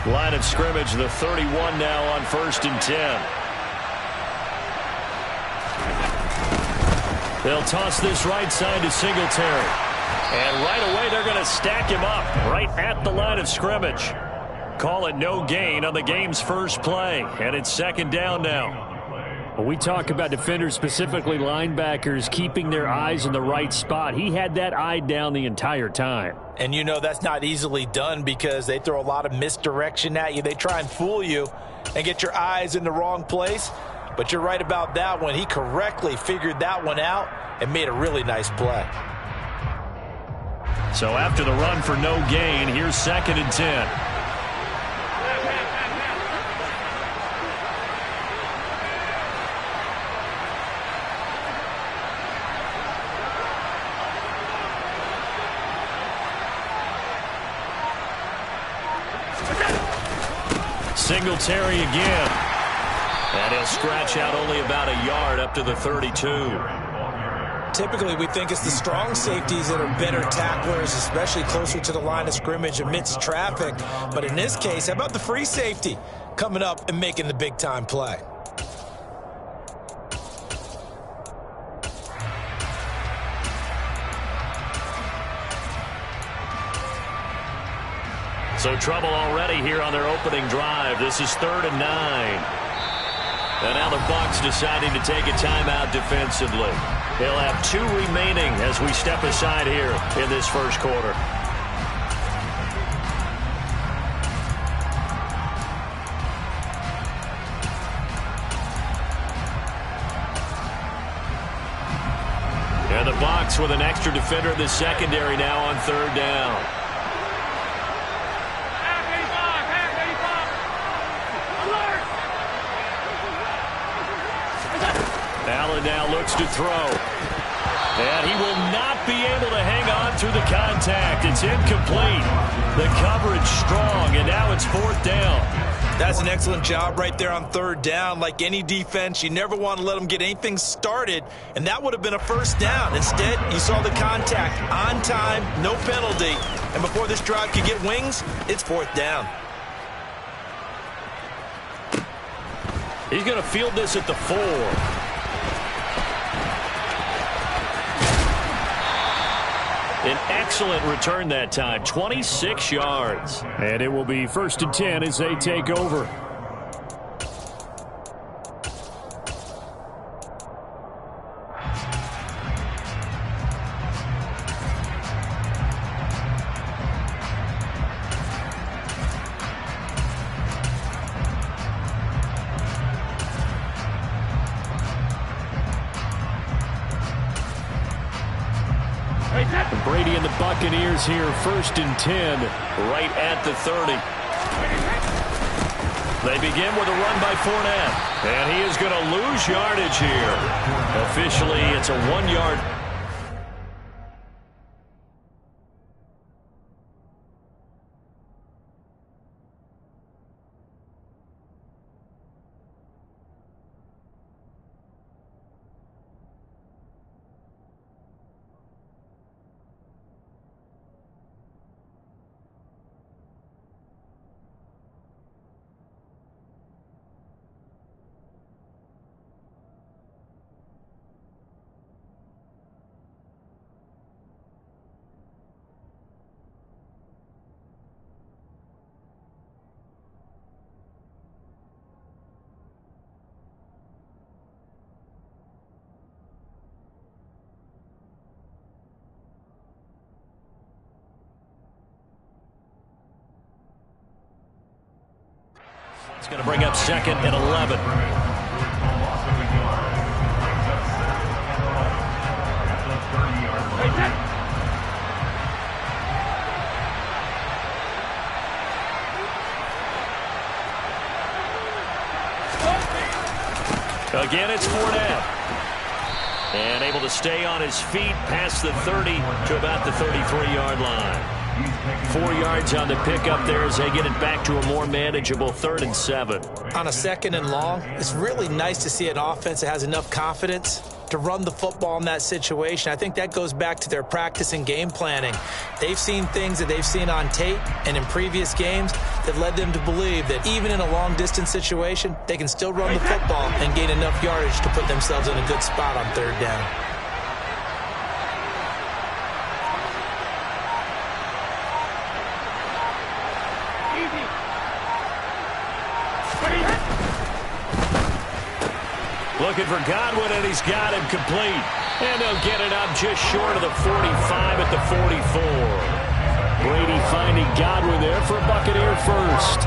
Line of scrimmage, the 31 now on 1st and 10. They'll toss this right side to Singletary. And right away they're going to stack him up right at the line of scrimmage. Call it no gain on the game's first play. And it's 2nd down now. When we talk about defenders, specifically linebackers, keeping their eyes in the right spot, he had that eye down the entire time. And you know that's not easily done because they throw a lot of misdirection at you. They try and fool you and get your eyes in the wrong place. But you're right about that one. He correctly figured that one out and made a really nice play. So after the run for no gain, here's 2nd and 10. Singletary again. And he'll scratch out only about a yard up to the 32. Typically, we think it's the strong safeties that are better tacklers, especially closer to the line of scrimmage amidst traffic. But in this case, how about the free safety coming up and making the big-time play? So trouble already here on their opening drive. This is 3rd and 9. And now the Bucs deciding to take a timeout defensively. They'll have 2 remaining as we step aside here in this first quarter. And the Bucs with an extra defender in the secondary now on 3rd down. Allen now looks to throw. And he will not be able to hang on through the contact. It's incomplete. The coverage strong, and now it's 4th down. That's an excellent job right there on 3rd down. Like any defense, you never want to let them get anything started, and that would have been a 1st down. Instead, you saw the contact on time, no penalty, and before this drive could get wings, it's 4th down. He's going to field this at the 4. An excellent return that time, 26 yards. And it will be 1st and 10 as they take over. Brady and the Buccaneers here, 1st and 10. Right at the 30. They begin with a run by Fournette. And he is going to lose yardage here. Officially, it's a 1-yard. It's going to bring up 2nd and 11. Again, it's Fournette. And able to stay on his feet past the 30 to about the 33-yard line. 4 yards on the pickup there as they get it back to a more manageable 3rd and 7. On a 2nd and long, it's really nice to see an offense that has enough confidence to run the football in that situation. I think that goes back to their practice and game planning. They've seen things that they've seen on tape and in previous games that led them to believe that even in a long-distance situation, they can still run the football and gain enough yardage to put themselves in a good spot on third down. Looking for Godwin, and he's got him complete. And they'll get it up just short of the 45 at the 44. Brady finding Godwin there for a Buccaneer first.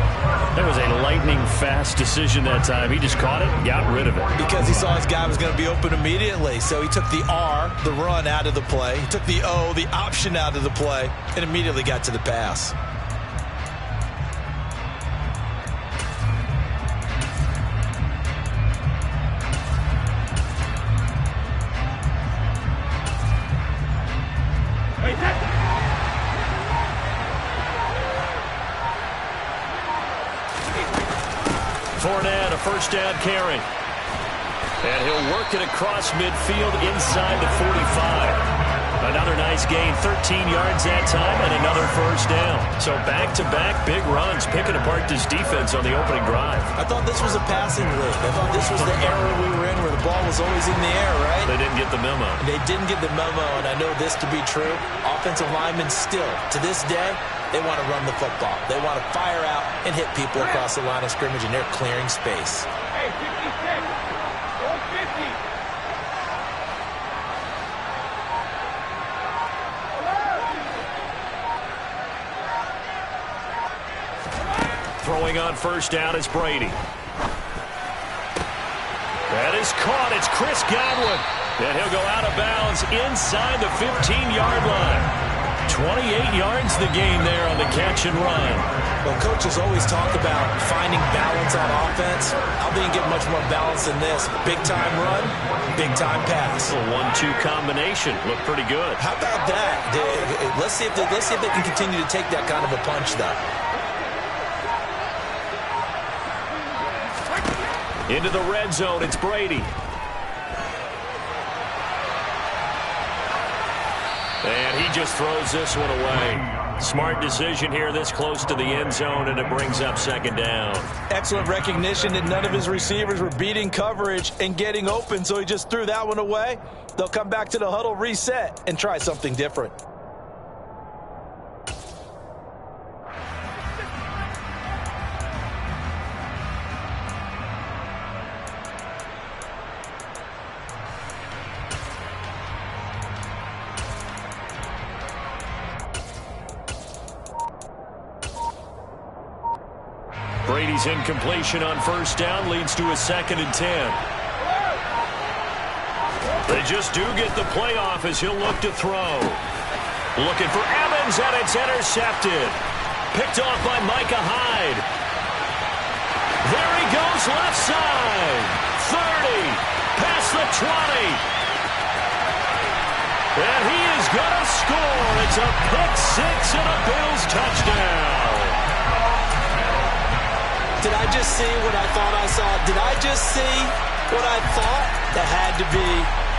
That was a lightning-fast decision that time. He just caught it and got rid of it. Because he saw his guy was going to be open immediately. So he took the R, the run, out of the play. He took the O, the option, out of the play, and immediately got to the pass. Fournette, a first down carry. And he'll work it across midfield inside the 45. Another nice gain, 13 yards that time, and another first down. So back-to-back big runs, picking apart this defense on the opening drive. I thought this was a passing league. I thought this was the era we were in where the ball was always in the air, right? They didn't get the memo. They didn't get the memo, and I know this to be true. Offensive linemen still, to this day, they want to run the football. They want to fire out and hit people across the line of scrimmage, and they're clearing space. Hey, 56, 450. Throwing on first down is Brady. That is caught. It's Chris Godwin. And he'll go out of bounds inside the 15-yard line. 28 yards the gain there on the catch and run. Well, coaches always talk about finding balance on offense. How do you get much more balance than this? Big-time run, big-time pass. A 1-2 combination. Looked pretty good. How about that? Let's see if they can continue to take that kind of a punch, though. Into the red zone, it's Brady. And he just throws this one away. Smart decision here this close to the end zone, and it brings up second down. Excellent recognition that none of his receivers were beating coverage and getting open, so he just threw that one away. They'll come back to the huddle, reset, and try something different. Brady's incompletion on first down leads to a 2nd and 10. They just do get the playoff as he'll look to throw. Looking for Evans, and it's intercepted. Picked off by Micah Hyde. There he goes, left side. 30, past the 20. And he is going to score. It's a pick six and a Bills touchdown. Did I just see what I thought I saw? Did I just see what I thought? That had to be.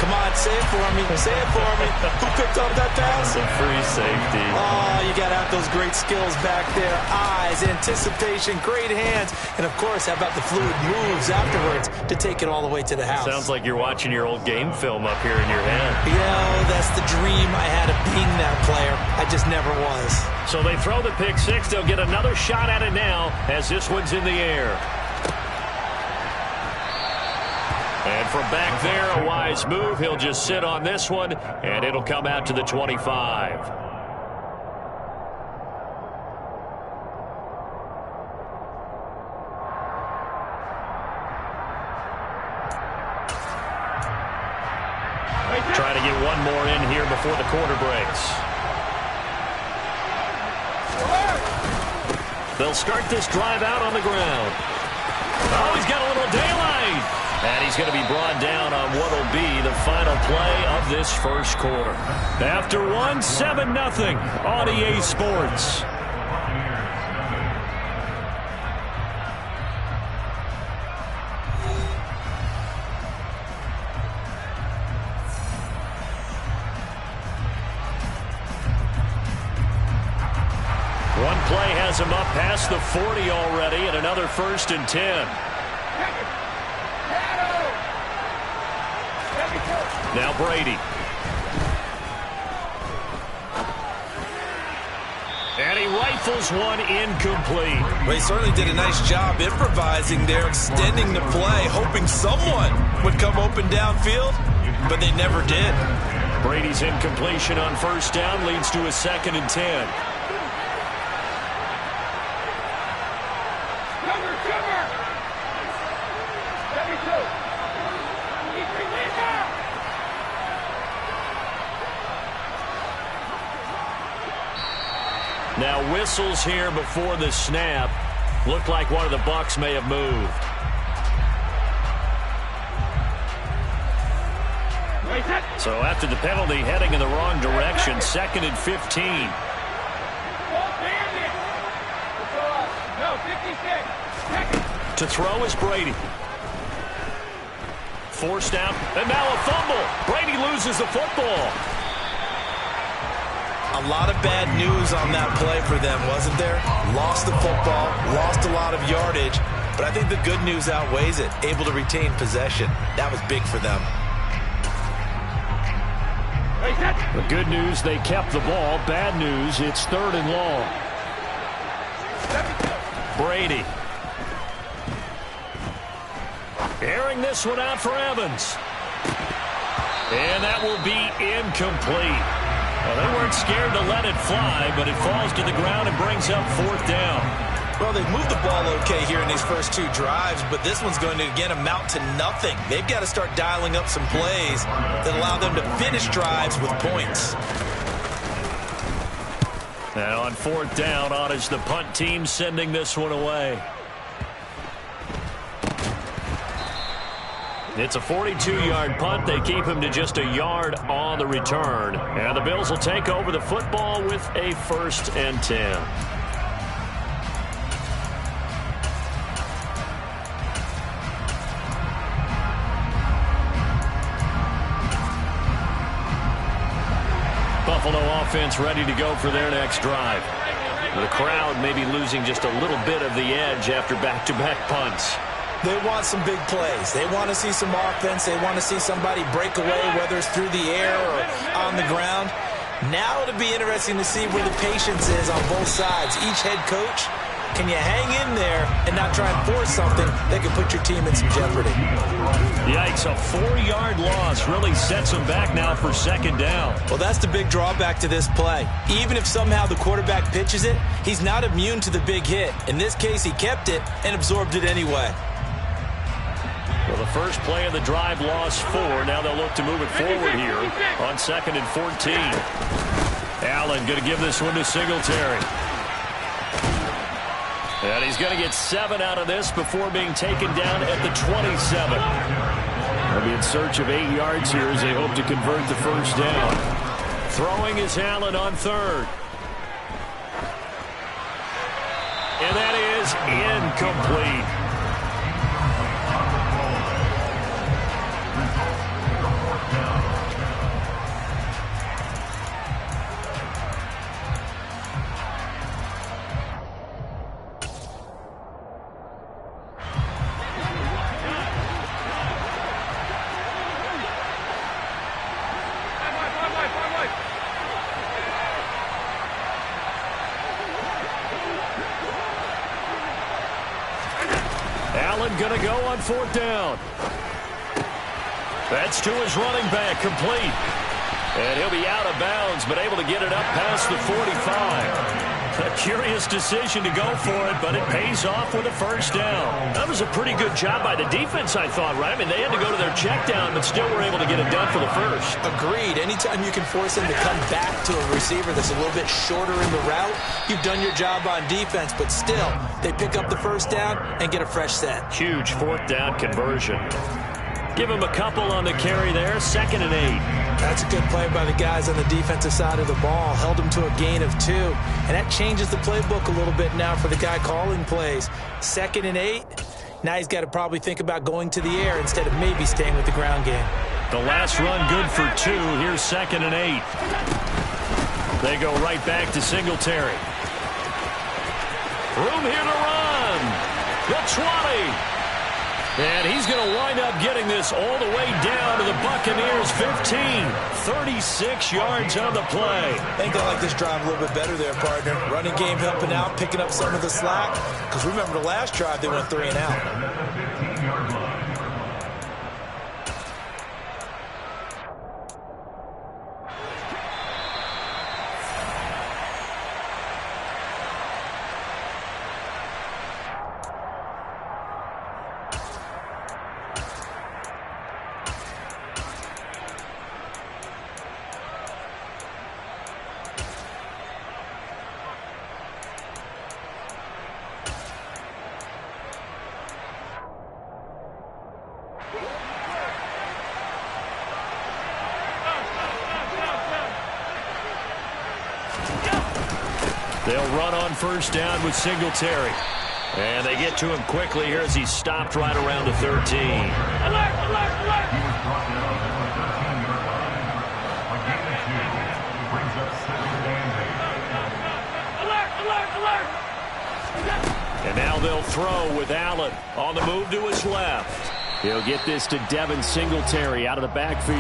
Come on, say it for me. Say it for me. Who picked up that pass? A free safety. Oh, you got to have those great skills back there. Eyes, anticipation, great hands. And, of course, how about the fluid moves afterwards to take it all the way to the house? Sounds like you're watching your old game film up here in your head. Yeah, that's the dream I had of being that player. I just never was. So they throw the pick six. They'll get another shot at it now as this one's in the air. And from back there, a wise move. He'll just sit on this one, and it'll come out to the 25. Trying to get one more in here before the quarter breaks. They'll start this drive out on the ground. Oh, he's got a little daylight. And he's going to be brought down on what will be the final play of this first quarter. After one, 7-0 on EA Sports. play has him up past the 40 already, and another 1st and 10. Now Brady. And he rifles one incomplete. Well, he certainly did a nice job improvising there, extending the play, hoping someone would come open downfield, but they never did. Brady's incompletion on 1st down leads to a 2nd and 10. Now whistles here before the snap. Looked like one of the Bucs may have moved. So after the penalty, heading in the wrong direction, 2nd and 15. To throw is Brady. Forced out, and now a fumble. Brady loses the football. A lot of bad news on that play for them, wasn't there? Lost the football, lost a lot of yardage, but I think the good news outweighs it. Able to retain possession. That was big for them. The good news, they kept the ball. Bad news, it's 3rd and long. Brady. Airing this one out for Evans. And that will be incomplete. Well, they weren't scared to let it fly, but it falls to the ground and brings up 4th down. Well, they've moved the ball okay here in these first 2 drives, but this one's going to, again, amount to nothing. They've got to start dialing up some plays that allow them to finish drives with points. Now on 4th down, on is the punt team sending this one away. It's a 42-yard punt. They keep him to just a yard on the return. And the Bills will take over the football with a 1st and 10. Buffalo offense ready to go for their next drive. The crowd may be losing just a little bit of the edge after back-to-back punts. They want some big plays. They want to see some offense. They want to see somebody break away, whether it's through the air or on the ground. Now it'll be interesting to see where the patience is on both sides. Each head coach, can you hang in there and not try and force something that could put your team in some jeopardy? Yikes, a 4-yard loss really sets them back now for 2nd down. Well, that's the big drawback to this play. Even if somehow the quarterback pitches it, he's not immune to the big hit. In this case, he kept it and absorbed it anyway. Well, the first play of the drive lost 4. Now they'll look to move it forward here on 2nd and 14. Allen going to give this one to Singletary. And he's going to get 7 out of this before being taken down at the 27. They'll be in search of 8 yards here as they hope to convert the 1st down. Throwing is Allen on 3rd. And that is incomplete. Going to go on 4th down. That's to his running back, complete. And he'll be out of bounds, but able to get it up past the 45. A curious decision to go for it, but it pays off with a 1st down. That was a pretty good job by the defense, I thought, right? I mean, they had to go to their check down, but still were able to get it done for the 1st. Agreed. Anytime you can force him to come back to a receiver that's a little bit shorter in the route, you've done your job on defense, but still, they pick up the 1st down and get a fresh set. Huge 4th down conversion. Give him a couple on the carry there, 2nd and 8. That's a good play by the guys on the defensive side of the ball. Held him to a gain of 2. And that changes the playbook a little bit now for the guy calling plays. 2nd and 8. Now he's got to probably think about going to the air instead of maybe staying with the ground game. The last run good for 2. Here's 2nd and 8. They go right back to Singletary. Room here to run. The 20. And he's going to wind up getting this all the way down to the Buccaneers' 15. 36 yards on the play. I think they like this drive a little bit better there, partner. Running game helping out, picking up some of the slack. Because remember the last drive, they went 3 and out. They'll run on first down with Singletary. And they get to him quickly here as he's stopped right around the 13. Alert, alert, alert! Alert, alert, alert! And now they'll throw with Allen on the move to his left. He'll get this to Devin Singletary out of the backfield.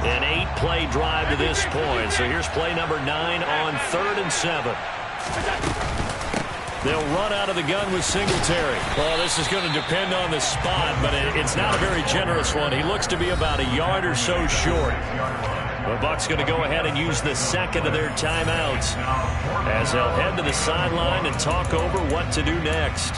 An 8-play drive to this point. So here's play number 9 on 3rd and 7. They'll run out of the gun with Singletary. Well, this is going to depend on the spot, but it's not a very generous one. He looks to be about a yard or so short. The Bucs going to go ahead and use the second of their timeouts as they'll head to the sideline and talk over what to do next.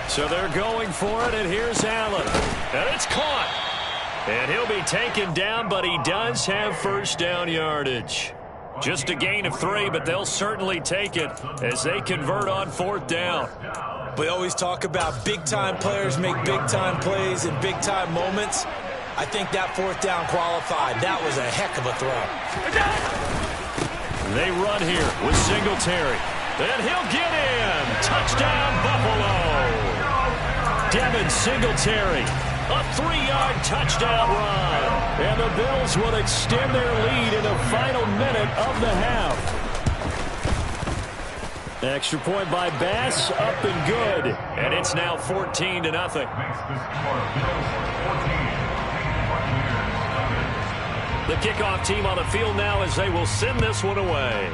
So they're going for it, and here's Allen. And it's caught. And he'll be taken down, but he does have first down yardage. Just a gain of 3, but they'll certainly take it as they convert on 4th down. We always talk about big-time players make big-time plays in big-time moments. I think that 4th down qualified. That was a heck of a throw. They run here with Singletary. And he'll get in. Touchdown, Buffalo. Devin Singletary, a 3-yard touchdown run. And the Bills will extend their lead in the final minute of the half. Extra point by Bass, up and good. And it's now 14-0. The kickoff team on the field now as they will send this one away.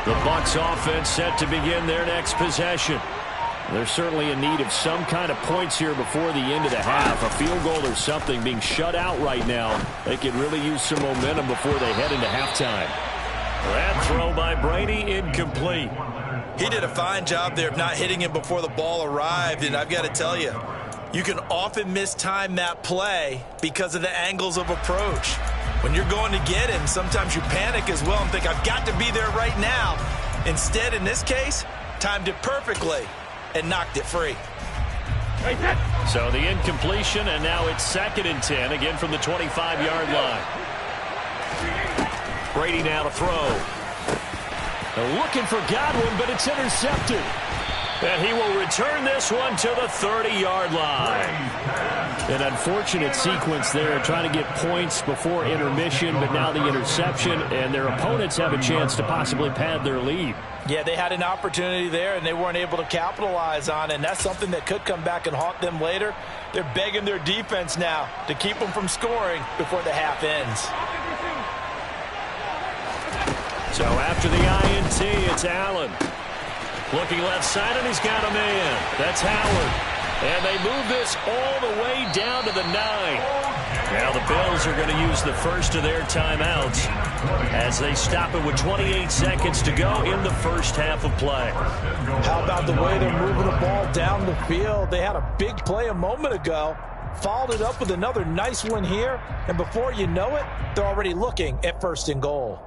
The Bucs offense set to begin their next possession. They're certainly in need of some kind of points here before the end of the half. A field goal or something. Being shut out right now, they could really use some momentum before they head into halftime. That throw by Brady incomplete. He did a fine job there of not hitting him before the ball arrived, and I've got to tell you, you can often mistime that play because of the angles of approach. When you're going to get him, sometimes you panic as well and think, I've got to be there right now. Instead, in this case, timed it perfectly and knocked it free. So the incompletion, and now it's 2nd and 10, again from the 25-yard line. Brady now to throw. They're looking for Godwin, but it's intercepted. And he will return this one to the 30-yard line. An unfortunate sequence there, trying to get points before intermission, but now the interception, and their opponents have a chance to possibly pad their lead. Yeah, they had an opportunity there, and they weren't able to capitalize on it, and that's something that could come back and haunt them later. They're begging their defense now to keep them from scoring before the half ends. So after the INT, it's Allen. Looking left side, and he's got a man. That's Howard. And they move this all the way down to the 9. Now the Bills are going to use the first of their timeouts as they stop it with 28 seconds to go in the first half of play. How about the way they're moving the ball down the field? They had a big play a moment ago, followed it up with another nice one here, and before you know it, they're already looking at 1st and goal.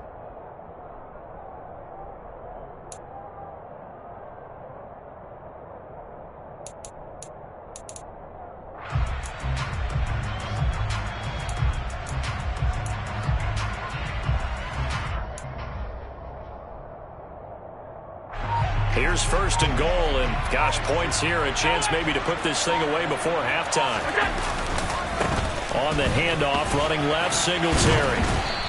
Here's 1st and goal, and gosh, points here, a chance maybe to put this thing away before halftime. On the handoff, running left, Singletary.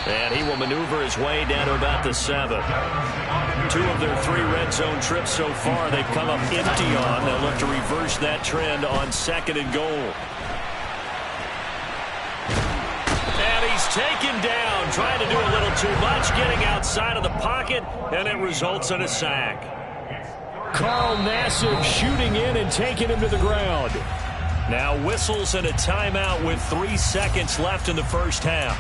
And he will maneuver his way down to about the 7. 2 of their 3 red zone trips so far they've come up empty on. They'll look to reverse that trend on 2nd and goal. And he's taken down, trying to do a little too much, getting outside of the pocket, and it results in a sack. Carl Nassib shooting in and taking him to the ground. Now whistles and a timeout with 3 seconds left in the first half.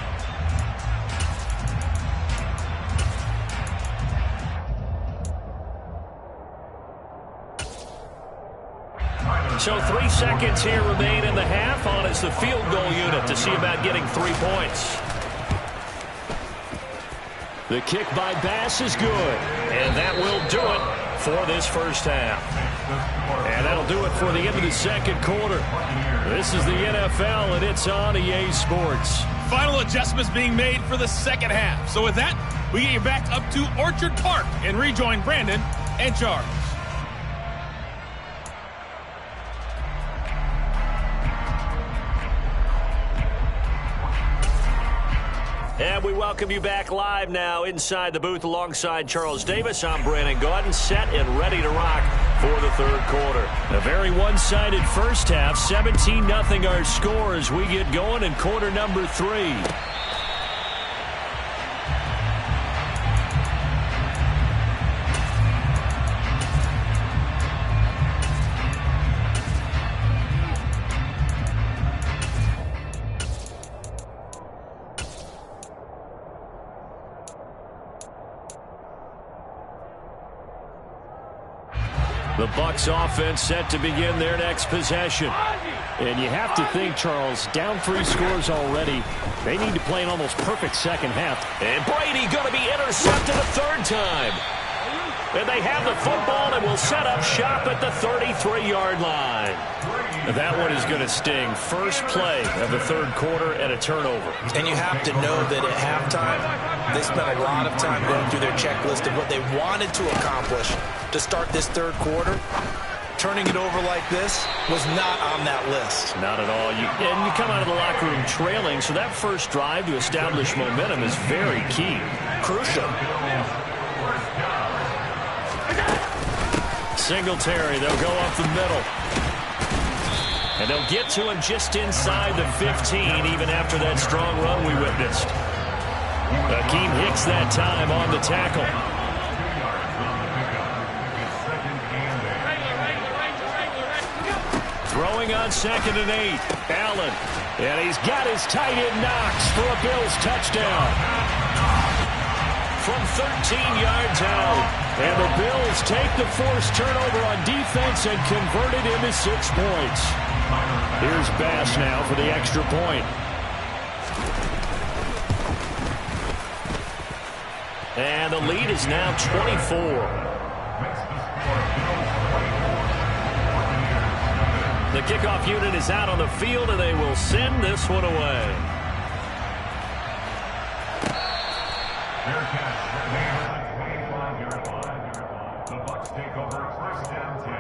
So 3 seconds here remain in the half. On is the field goal unit to see about getting 3 points. The kick by Bass is good. And that will do it for this first half. And that'll do it for the end of the second quarter. This is the NFL, and it's on EA Sports. Final adjustments being made for the second half. So with that, we get you back up to Orchard Park and rejoin Brandon and Charles. And we welcome you back live now inside the booth alongside Charles Davis. I'm Brandon Gaudin, set and ready to rock for the third quarter. A very one-sided first half, 17-0 our score as we get going in quarter number 3. The Bucs offense set to begin their next possession. And you have to think, Charles, down 3 scores already. They need to play an almost perfect second half. And Brady going to be intercepted a 3rd time. And they have the football and will set up shop at the 33-yard line. That one is going to sting. First play of the third quarter and a turnover. And you have to know that at halftime, they spent a lot of time going through their checklist of what they wanted to accomplish to start this third quarter. Turning it over like this was not on that list. Not at all. And you come out of the locker room trailing, so that first drive to establish momentum is very key. Crucial. Singletary, they'll go up the middle. And they'll get to him just inside the 15, even after that strong run we witnessed. Akeem Hicks that time on the tackle. Throwing on 2nd and 8. Allen. And he's got his tight end Knox for a Bills touchdown. From 13 yards out. And the Bills take the forced turnover on defense and convert it into 6 points. Here's Bass now for the extra point. And the lead is now 24. The kickoff unit is out on the field, and they will send this one away. The Bucs take over 1st down 10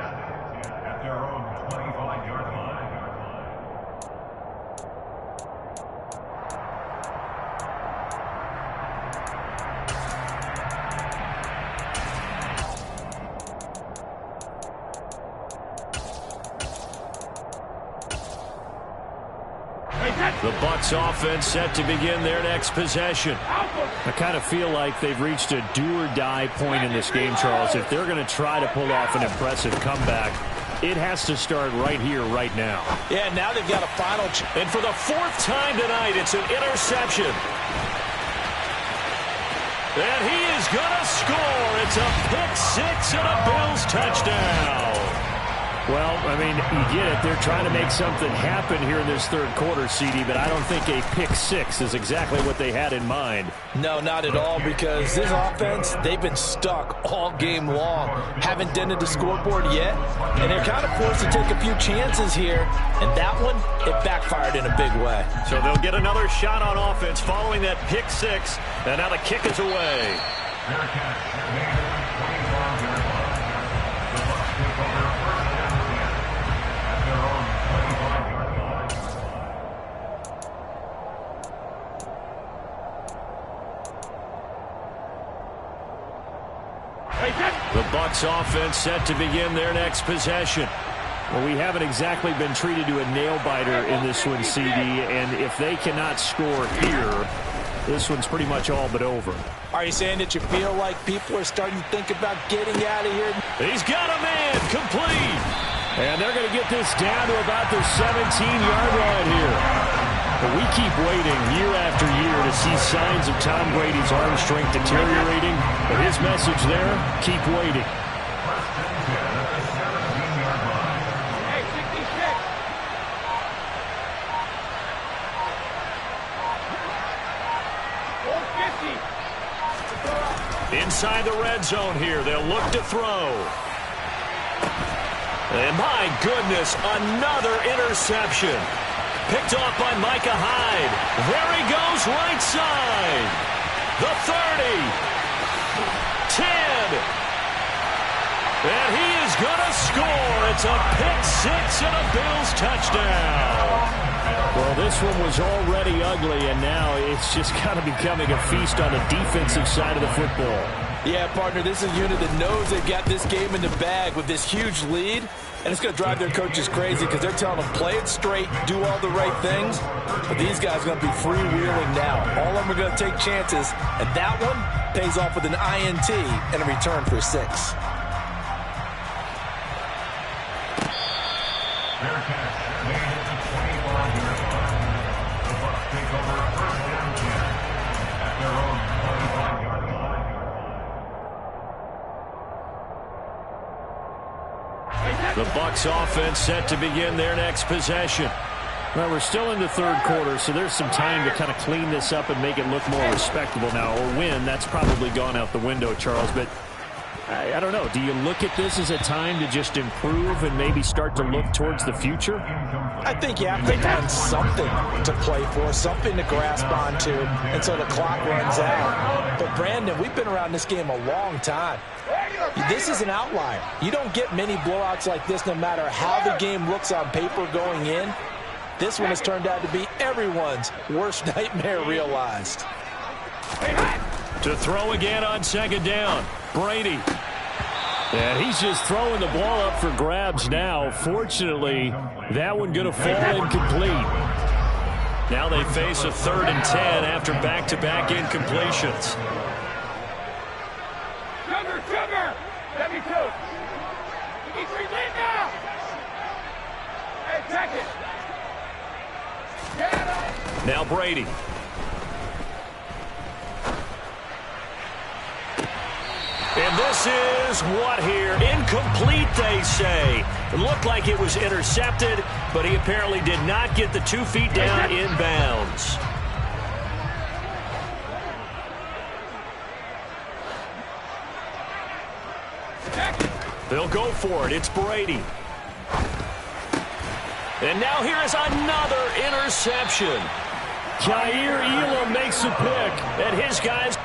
at their own 25-yard line. The Bucs offense set to begin their next possession. I kind of feel like they've reached a do-or-die point in this game, Charles. If they're going to try to pull off an impressive comeback, It has to start right here, right now. Yeah, now they've got a final. And for the fourth time tonight, it's an interception. And he is going to score. It's a pick six and a Bills touchdown. Well, I mean, you get it. They're trying to make something happen here in this third quarter, CD, but I don't think a pick six is exactly what they had in mind. No, not at all, because this offense, they've been stuck all game long. Haven't dented the scoreboard yet, and they're kind of forced to take a few chances here, and that one, it backfired in a big way. So they'll get another shot on offense following that pick six, and now the kick is away. The Bucs offense set to begin their next possession. Well, we haven't exactly been treated to a nail-biter in this one, CD, and if they cannot score here, this one's pretty much all but over. Are you saying that you feel like people are starting to think about getting out of here? He's got a man, complete. And they're going to get this down to about the 17-yard line here. But we keep waiting year after year to see signs of Tom Brady's arm strength deteriorating. But his message there, keep waiting. Hey, 66. 450. Inside the red zone here, they'll look to throw. And my goodness, another interception. Picked off by Micah Hyde. There he goes, right side. The 30. 10. And he is going to score. It's a pick six and a Bills touchdown. Well, this one was already ugly, and now it's just kind of becoming a feast on the defensive side of the football. Yeah, partner, this is a unit that knows they've got this game in the bag with this huge lead, and it's going to drive their coaches crazy because they're telling them play it straight, do all the right things, but these guys are going to be freewheeling now. All of them are going to take chances, and that one pays off with an INT and a return for 6. The Bucs offense set to begin their next possession. Well, we're still in the third quarter, so there's some time to kind of clean this up and make it look more respectable now. Or win, that's probably gone out the window, Charles. But I don't know. Do you look at this as a time to just improve and maybe start to look towards the future? I think you have to find something to play for, something to grasp onto until the clock runs out. But, Brandon, we've been around this game a long time. This is an outlier. You don't get many blowouts like this no matter how the game looks on paper going in. This one has turned out to be everyone's worst nightmare realized. To throw again on second down, Brady. And he's just throwing the ball up for grabs now. Fortunately, that one going to fall incomplete. Now they face a 3rd and 10 after back-to-back incompletions. Sugar! 72. You need 3 lead now. Hey, check it. Now Brady. And this is what here? Incomplete, they say. It looked like it was intercepted, but he apparently did not get the 2 feet down inbounds. They'll go for it. It's Brady. And now here is another interception. Jair Elam makes a pick, and his guys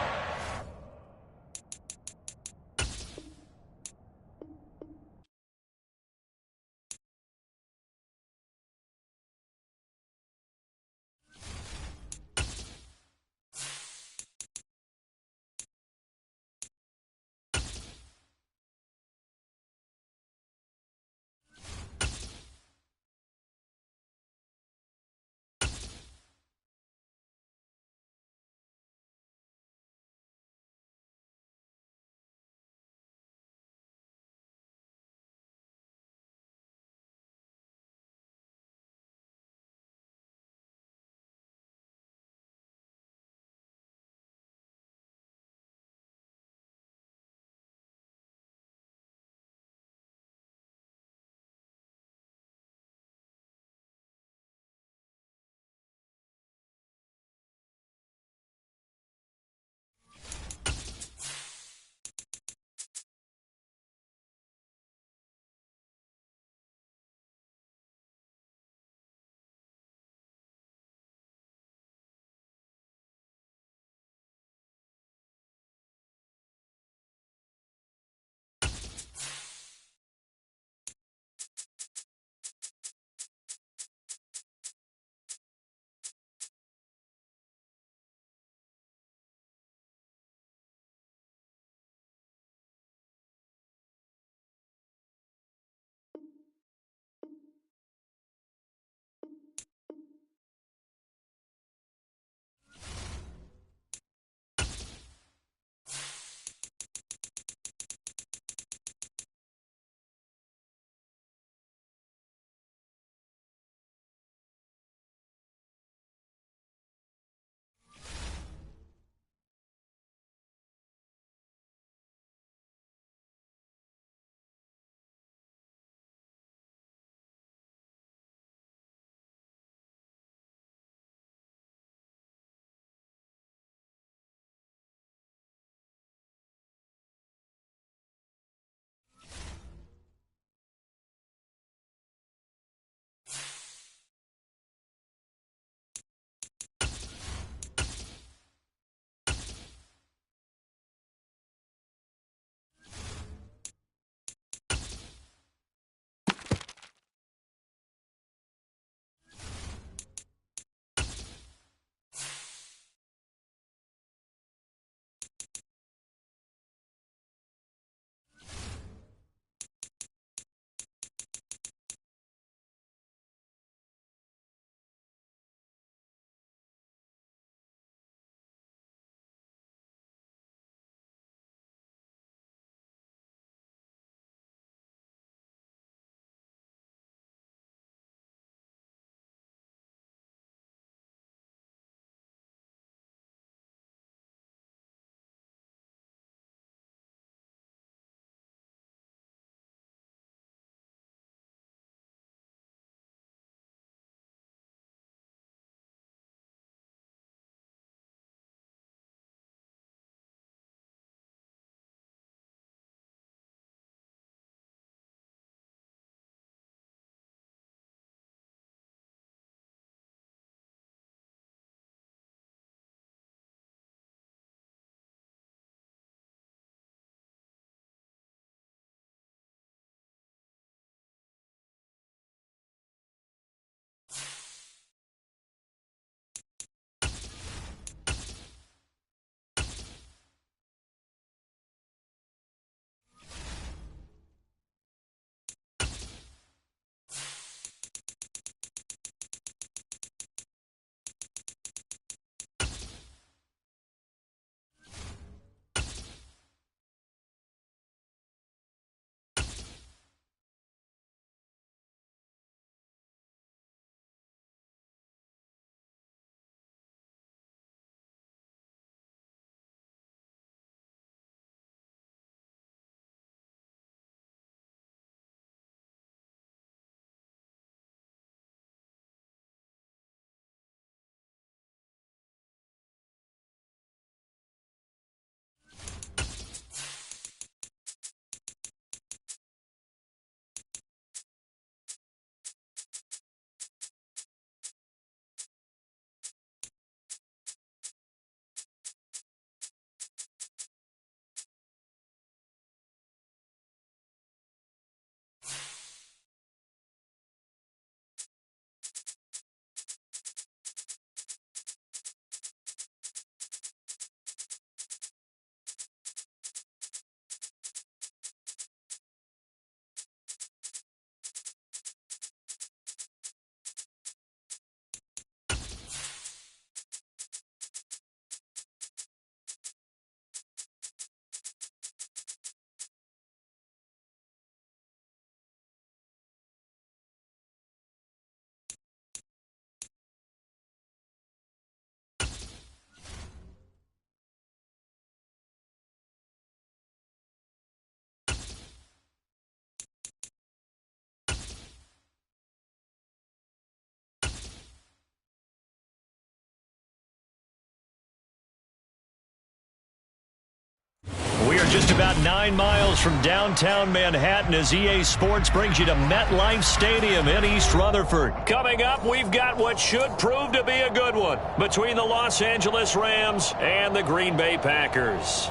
are just about 9 miles from downtown Manhattan as EA Sports brings you to MetLife Stadium in East Rutherford. Coming up, we've got what should prove to be a good one between the Los Angeles Rams and the Green Bay Packers.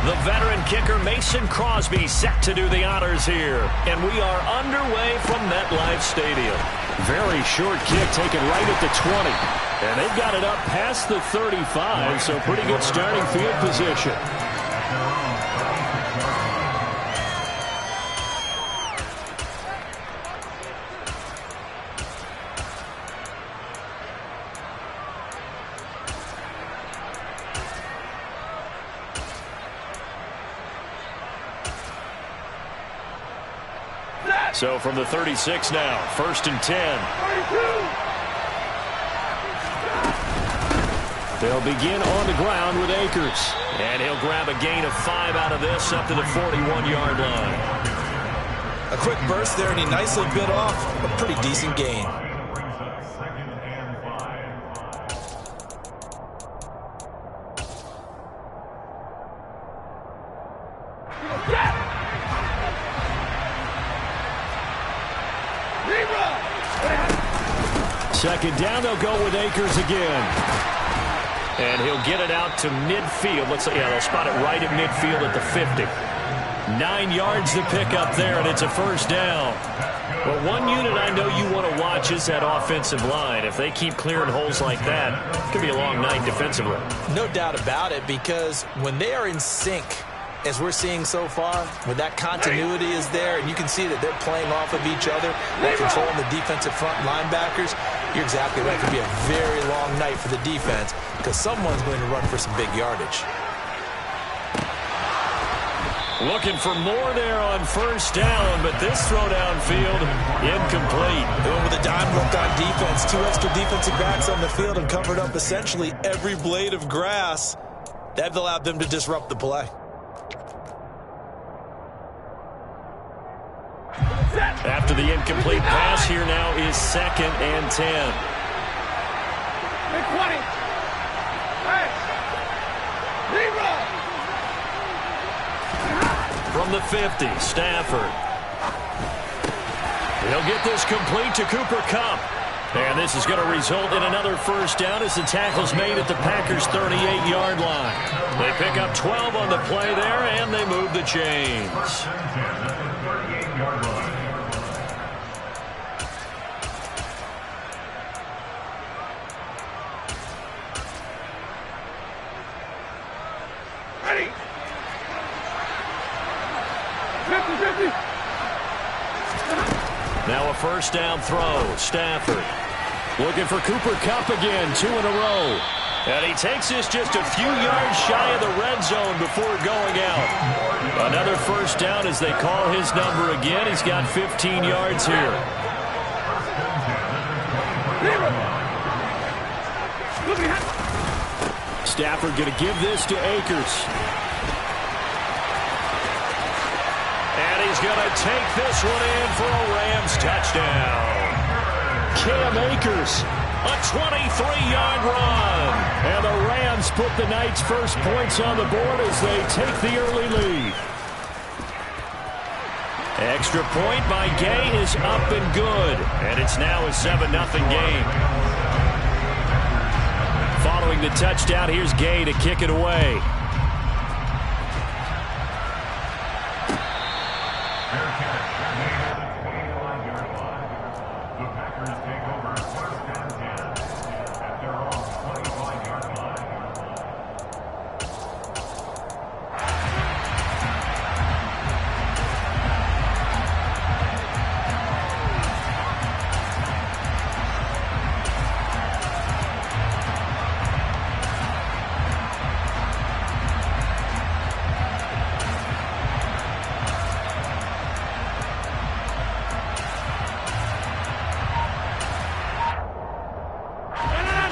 The veteran kicker Mason Crosby set to do the honors here. And we are underway from MetLife Stadium. Very short kick taken right at the 20. And they've got it up past the 35, so pretty good starting field position. So from the 36 now, 1st and 10. They'll begin on the ground with Akers. And he'll grab a gain of 5 out of this up to the 41-yard line. A quick burst there, and he nicely bit off a pretty decent gain. Second down, they'll go with Akers again. And he'll get it out to midfield. Let's say, yeah, they'll spot it right at midfield at the 50. 9 yards to pick up there, and it's a first down. Well, one unit I know you want to watch is that offensive line. If they keep clearing holes like that, it could be a long night defensively. No doubt about it, because when they are in sync, as we're seeing so far, when that continuity is there, and you can see that they're playing off of each other, they're controlling the defensive front linebackers, you're exactly right. It could be a very long night for the defense because someone's going to run for some big yardage. Looking for more there on first down, but this throw downfield, incomplete. They went with a dime look on defense. 2 extra defensive backs on the field and covered up essentially every blade of grass. That allowed them to disrupt the play. After the incomplete pass, here now is 2nd and 10. Big 20. Hey. Leemo. From the 50, Stafford. He'll get this complete to Cooper Kupp. And this is going to result in another first down as the tackle's made at the Packers' 38-yard line. They pick up 12 on the play there, and they move the chains. Ready. 50-50. Now a first down throw. Stafford looking for Cooper Kupp again, 2 in a row. And he takes this just a few yards shy of the red zone before going out. Another first down as they call his number again. He's got 15 yards here. Stafford going to give this to Akers. And he's going to take this one in for a Rams touchdown. Cam Akers, a 23-yard run. And the Rams put the night's first points on the board as they take the early lead. Extra point by Gay is up and good. And it's now a 7-0 game. Following the touchdown, here's Gay to kick it away.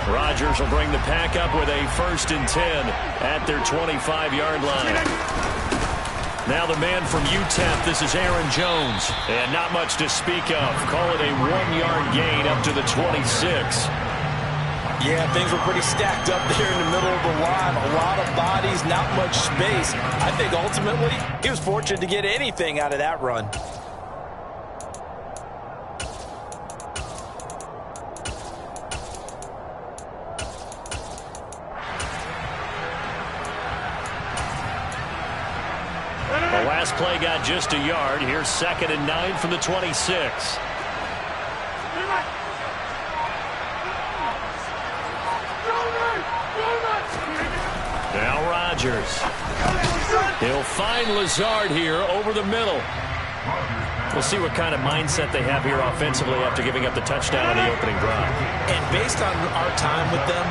Rodgers will bring the pack up with a 1st and 10 at their 25-yard line. Now the man from UTEP, this is Aaron Jones. And not much to speak of. Call it a 1-yard gain up to the 26. Yeah, things were pretty stacked up there in the middle of the line. A lot of bodies, not much space. I think ultimately he was fortunate to get anything out of that run. The last play got just a yard. Here's 2nd and 9 from the 26. Now Rodgers. He'll find Lazard here over the middle. We'll see what kind of mindset they have here offensively after giving up the touchdown on the opening drive. And based on our time with them,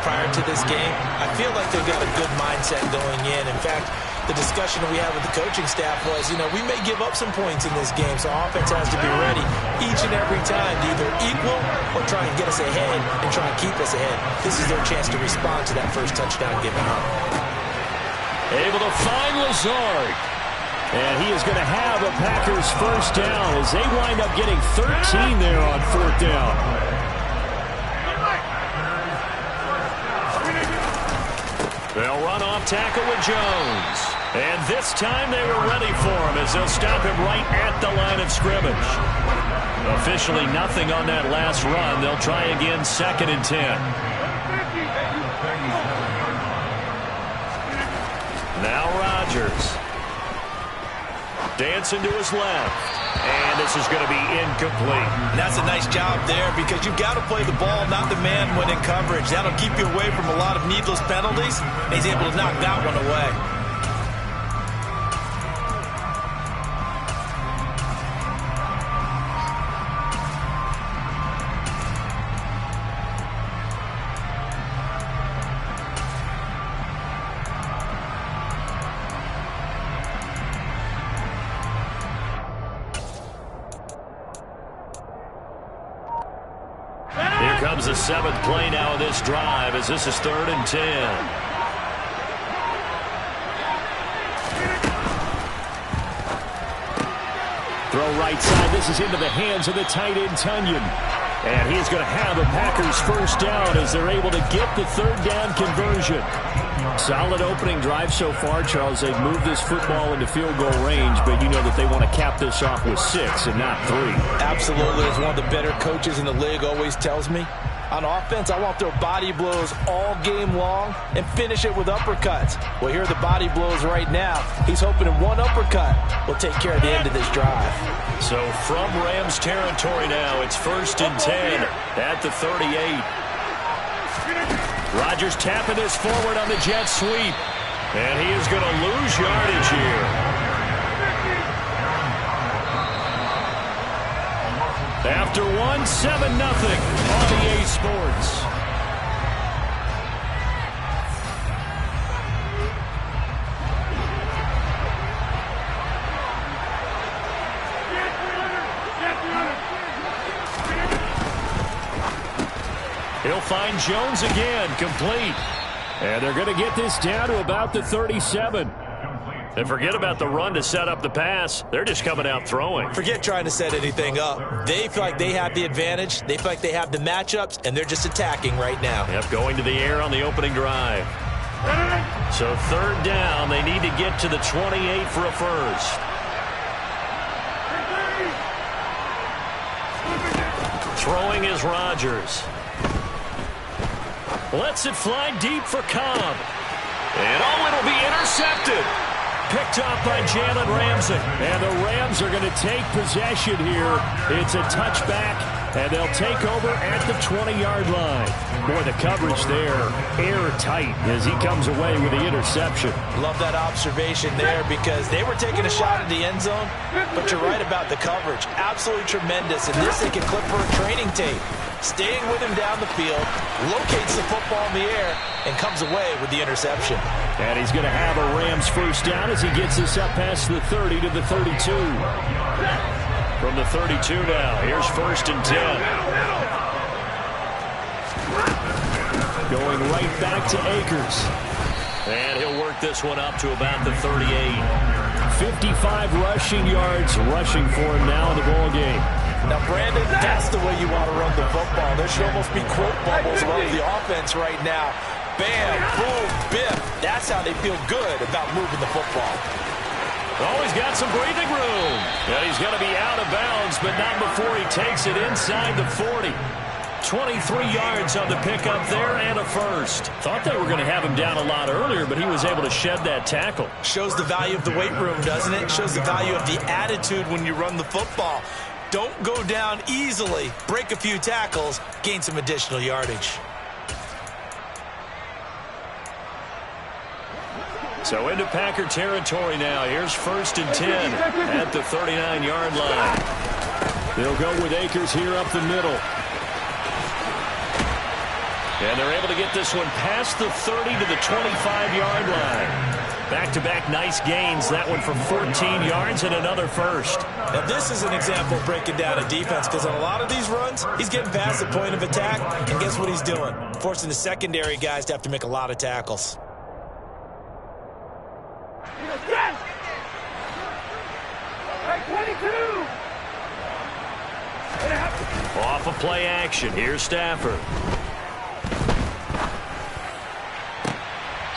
prior to this game, I feel like they've got a good mindset going in. In fact, the discussion we had with the coaching staff was, we may give up some points in this game, so offense has to be ready each and every time to either equal or try and get us ahead and try and keep us ahead. This is their chance to respond to that first touchdown given up. Able to find Lazard. And he is going to have a Packers first down as they wind up getting 13 there on 4th down. They'll run off tackle with Jones. And this time they were ready for him as they'll stop him right at the line of scrimmage. Officially nothing on that last run. They'll try again 2nd and 10. Now Rodgers. Dancing to his left. And this is going to be incomplete. And that's a nice job there because you've got to play the ball, not the man when in coverage. That'll keep you away from a lot of needless penalties. And he's able to knock that one away. Comes the 7th play now of this drive as this is 3rd and 10. Throw right side. This is into the hands of the tight end, Tunyon. And he's going to have a Packers first down as they're able to get the 3rd down conversion. Solid opening drive so far, Charles. They've moved this football into field goal range, but you know that they want to cap this off with 6 and not 3. Absolutely. As one of the better coaches in the league always tells me, on offense, I want their body blows all game long and finish it with uppercuts. Well, here are the body blows right now. He's hoping in one uppercut will take care of the end of this drive. So from Rams territory now, it's 1st and 10 at the 38. Rodgers tapping this forward on the jet sweep. And he is going to lose yardage here. After 1, 7-0 on EA Sports. He'll find Jones again, complete. And they're going to get this down to about the 37. And forget about the run to set up the pass. They're just coming out throwing. Forget trying to set anything up. They feel like they have the advantage. They feel like they have the matchups, and they're just attacking right now. Yep, going to the air on the opening drive. So 3rd down. They need to get to the 28 for a first. Throwing is Rodgers. Lets it fly deep for Cobb. And it'll be intercepted. Picked off by Jalen Ramsey. And the Rams are going to take possession here. It's a touchback, and they'll take over at the 20-yard line. Boy, the coverage there, airtight as he comes away with the interception. Love that observation there because they were taking a shot at the end zone, but you're right about the coverage. Absolutely tremendous. And this they can clip for a training tape. Staying with him down the field, locates the football in the air, and comes away with the interception. And he's going to have a Rams first down as he gets this up past the 30 to the 32. From the 32 now, here's 1st and 10. Going right back to Akers. And he'll work work this one up to about the 38. 55 rushing yards rushing for him now in the ball game. Now, Brandon, that's the way you want to run the football. There should almost be quote bubbles around the offense right now. Bam, boom, biff. That's how they feel good about moving the football. Oh, he's got some breathing room. And he's going to be out of bounds, but not before he takes it inside the 40. 23 yards on the pickup there and a first. Thought they were going to have him down a lot earlier, but he was able to shed that tackle. Shows the value of the weight room, doesn't it? Shows the value of the attitude when you run the football. Don't go down easily. Break a few tackles, gain some additional yardage. So into Packer territory now. Here's 1st and 10 at the 39-yard line. They'll go with Akers here up the middle. And they're able to get this one past the 30 to the 25-yard line. Back-to-back nice gains. That one for 14 yards and another first. Now, this is an example of breaking down a defense, because on a lot of these runs, he's getting past the point of attack, and guess what he's doing? Forcing the secondary guys to have to make a lot of tackles. Off of play action. Here's Stafford.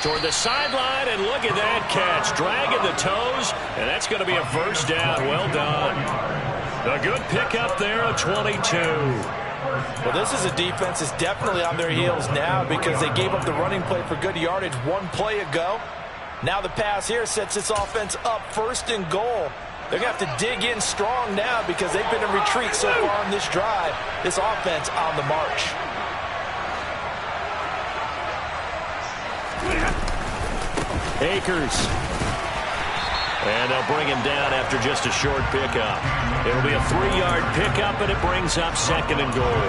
Toward the sideline, and look at that catch. Dragging the toes, and that's going to be a first down. Well done. A good pickup there, a 22. Well, this is a defense that's definitely on their heels now, because they gave up the running play for good yardage one play ago. Now the pass here sets this offense up 1st and goal. They're going to have to dig in strong now, because they've been in retreat so far on this drive. This offense on the march. Akers. And they'll bring him down after just a short pickup. It'll be a 3-yard pickup, and it brings up 2nd and goal.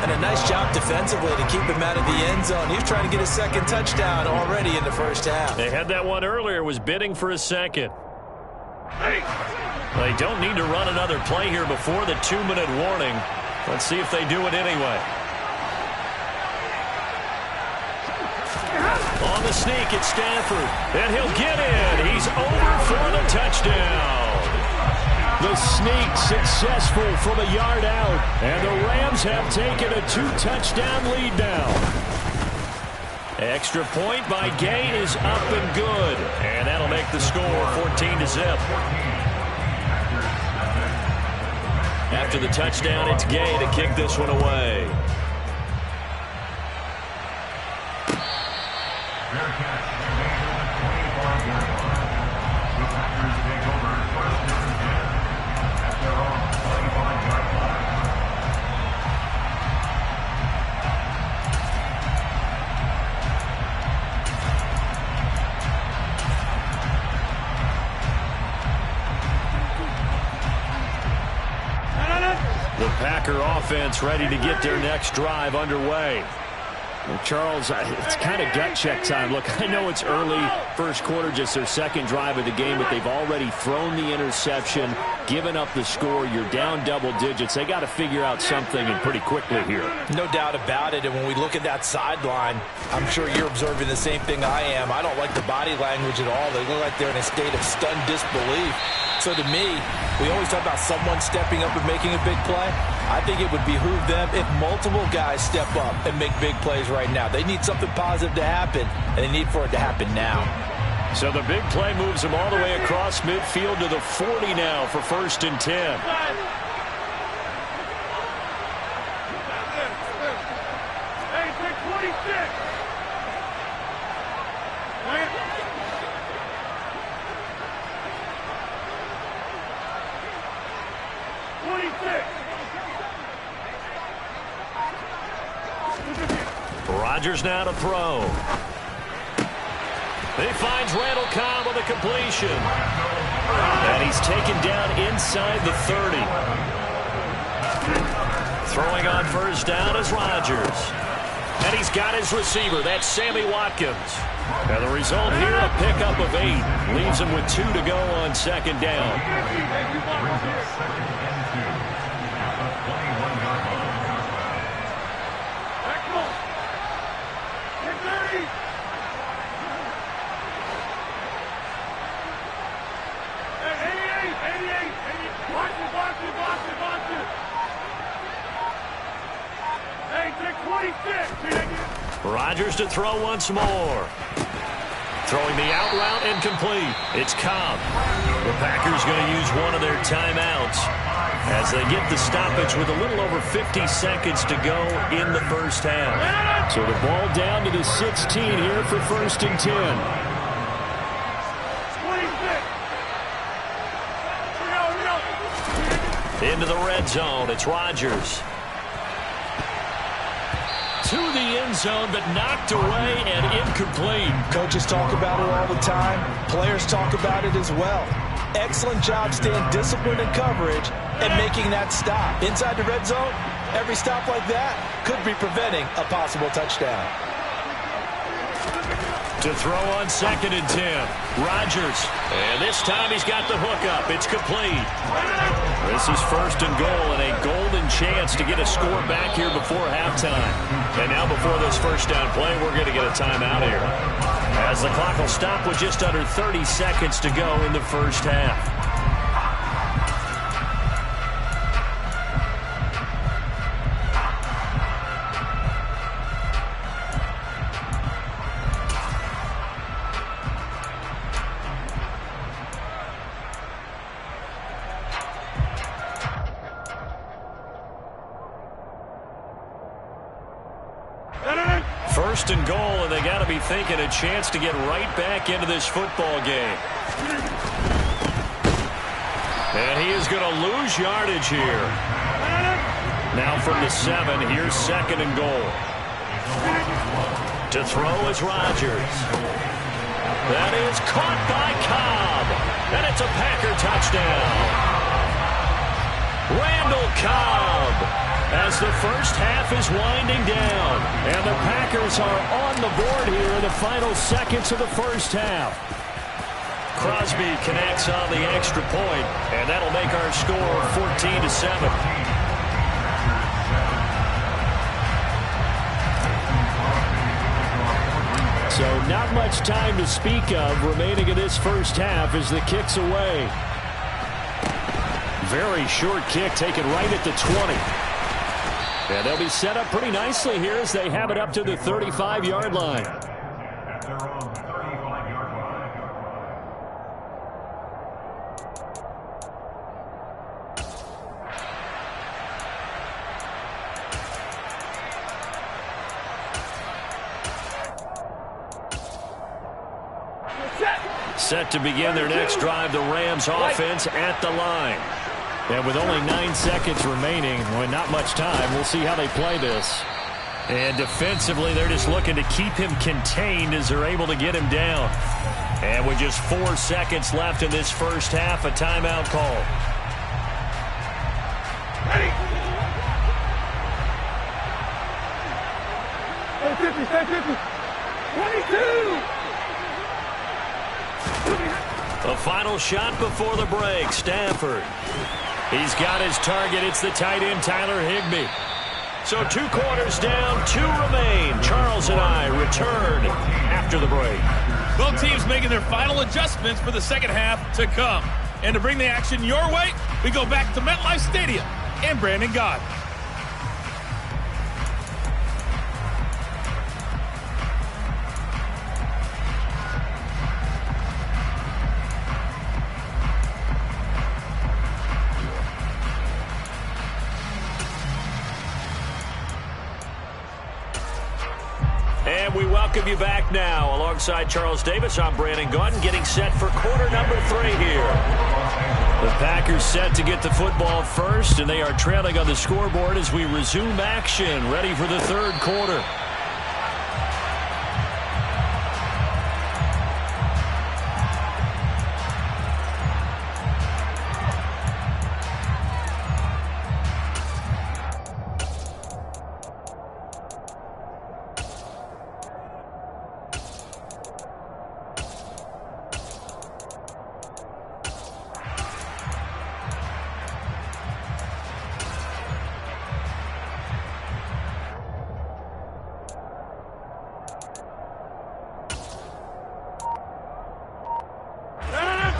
And a nice job defensively to keep him out of the end zone. He was trying to get his 2nd touchdown already in the first half. They had that one earlier, was bidding for a 2nd. They don't need to run another play here before the 2-minute warning. Let's see if they do it anyway. On the sneak, it's Stafford. And he'll get in. He's over for the touchdown. The sneak successful from a yard out. And the Rams have taken a 2-touchdown lead now. Extra point by Gay is up and good. And that'll make the score 14-0. After the touchdown, it's Gay to kick this one away. The Packer offense ready to get their next drive underway. Well, Charles, it's kind of gut check time. Look, I know it's early, first quarter, just their 2nd drive of the game, but they've already thrown the interception, given up the score. You're down double digits. They got to figure out something, and pretty quickly here. No doubt about it. And when we look at that sideline, I'm sure you're observing the same thing I am. I don't like the body language at all. They look like they're in a state of stunned disbelief. So to me, we always talk about someone stepping up and making a big play. I think it would behoove them if multiple guys step up and make big plays right now. They need something positive to happen, and they need for it to happen now. So the big play moves them all the way across midfield to the 40 now for 1st and 10. Hey, take 26. Rodgers now to throw. He finds Randall Cobb with a completion. And he's taken down inside the 30. Throwing on 1st down is Rodgers. And he's got his receiver. That's Sammy Watkins. And the result here, a pickup of 8. Leaves him with 2 to go on 2nd down. Rodgers to throw once more. Throwing the out route incomplete. It's Cobb. The Packers going to use one of their timeouts as they get the stoppage with a little over 50 seconds to go in the first half. So the ball down to the 16 here for 1st and 10. 26. Into the red zone. It's Rodgers. To the end zone, but knocked away and incomplete. Coaches talk about it all the time. Players talk about it as well. Excellent job staying disciplined in coverage and making that stop. Inside the red zone, every stop like that could be preventing a possible touchdown. To throw on 2nd and 10. Rodgers. And this time he's got the hook up. It's complete. This is 1st and goal and a golden chance to get a score back here before halftime. And now before this first down play, we're going to get a timeout here, as the clock will stop with just under 30 seconds to go in the first half. First and goal, and they got to be thinking a chance to get right back into this football game. And he is going to lose yardage here. Now from the 7, here's 2nd and goal. To throw is Rodgers. That is caught by Cobb. And it's a Packer touchdown. Randall Cobb, as the first half is winding down. And the Packers are on the board here in the final seconds of the first half. Crosby connects on the extra point, and that'll make our score 14-7. So not much time to speak of remaining in this first half as the kick's away. Very short kick taken right at the 20. And they'll be set up pretty nicely here as they have it up to the 35-yard line. At their own 35-yard line. Set to begin their next drive, the Rams offense at the line. And with only 9 seconds remaining, when not much time, we'll see how they play this. And defensively, they're just looking to keep him contained as they're able to get him down. And with just 4 seconds left in this first half, a timeout call. Ready. Stay 50. 22. A final shot before the break. Stafford. He's got his target. It's the tight end, Tyler Higbee. So 2 quarters down, 2 remain. Charles and I return after the break. Both teams making their final adjustments for the second half to come. And to bring the action your way, we go back to MetLife Stadium and Brandon Gott. And we welcome you back now. Alongside Charles Davis, I'm Brandon Gott, getting set for quarter number 3 here. The Packers set to get the football first, and they are trailing on the scoreboard as we resume action, ready for the third quarter.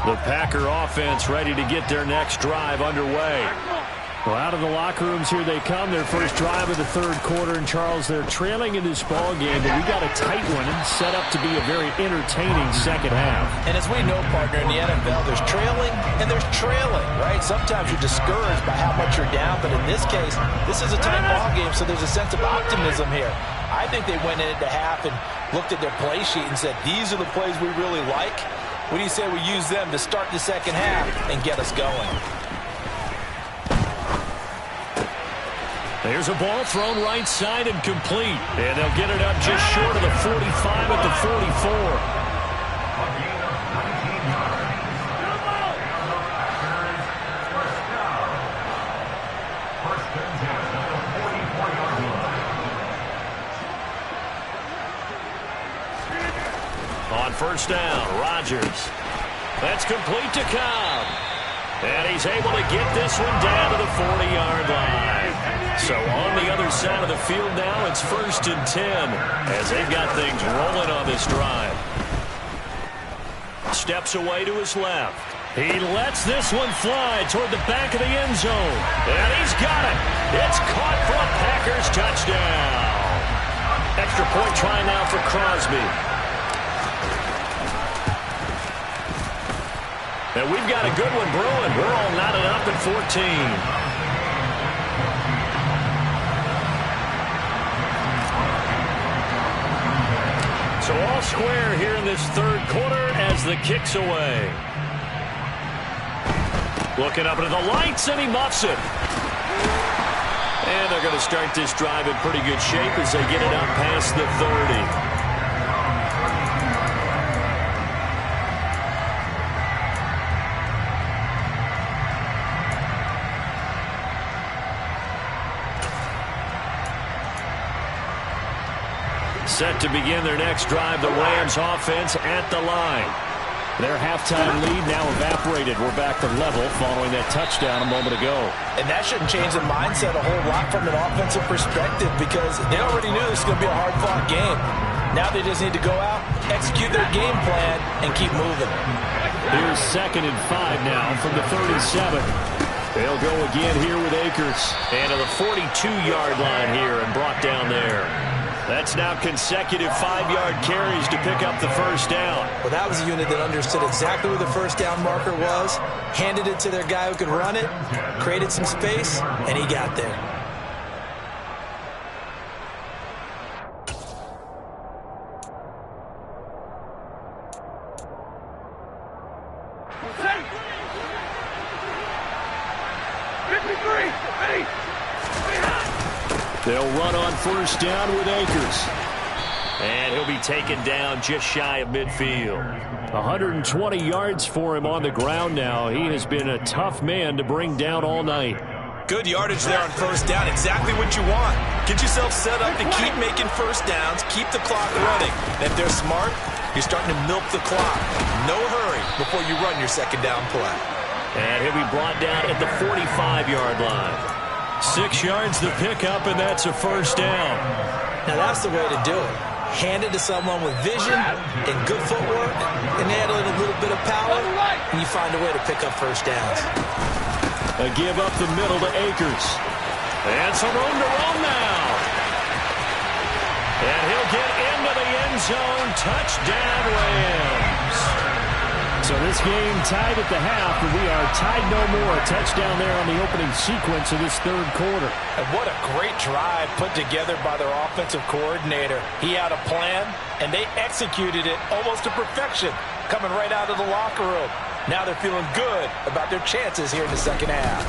The Packer offense ready to get their next drive underway. Well, out of the locker rooms here they come. Their first drive of the third quarter. And, Charles, they're trailing in this ball game, but we got a tight one and set up to be a very entertaining second half. And as we know, partner, in the NFL, there's trailing and there's trailing, right? Sometimes you're discouraged by how much you're down, but in this case, this is a tight ball game, so there's a sense of optimism here. I think they went into half and looked at their play sheet and said, these are the plays we really like. What do you say we use them to start the second half and get us going? There's a ball thrown right side and complete. And they'll get it up just short of the 45 at the 44. On first down, Rodgers. That's complete to Cobb. And he's able to get this one down to the 40-yard line. So on the other side of the field now, it's 1st and 10 as they've got things rolling on this drive. Steps away to his left. He lets this one fly toward the back of the end zone. And he's got it. It's caught for a Packers touchdown. Extra point try now for Crosby. And we've got a good one brewing. We're all knotted up at 14. So all square here in this third quarter as the kick's away. Looking up into the lights, and he muffs it. And they're going to start this drive in pretty good shape as they get it up past the 30. Set to begin their next drive, the Rams offense at the line. Their halftime lead now evaporated. We're back to level following that touchdown a moment ago. And that shouldn't change the mindset a whole lot from an offensive perspective because they already knew this was going to be a hard-fought game. Now they just need to go out, execute their game plan, and keep moving. Here's 2nd and 5 now from the 37. They'll go again here with Akers. And to the 42-yard line here and brought down there. That's now consecutive 5-yard carries to pick up the first down. Well, that was a unit that understood exactly where the first down marker was, handed it to their guy who could run it, created some space, and he got there. They'll run on first down with Akers. And he'll be taken down just shy of midfield. 120 yards for him on the ground now. He has been a tough man to bring down all night. Good yardage there on first down. Exactly what you want. Get yourself set up to keep making first downs, keep the clock running. And if they're smart, you're starting to milk the clock. No hurry before you run your second down play. And he'll be brought down at the 45-yard line. 6 yards the pickup, and that's a first down. Now that's the way to do it. Hand it to someone with vision and good footwork, and add in a little bit of power, and you find a way to pick up first downs. A give up the middle to Akers. And some room to run now. And he'll get into the end zone. Touchdown, Rams. So this game tied at the half, but we are tied no more. A touchdown there on the opening sequence of this third quarter. And what a great drive put together by their offensive coordinator. He had a plan, and they executed it almost to perfection, coming right out of the locker room. Now they're feeling good about their chances here in the second half.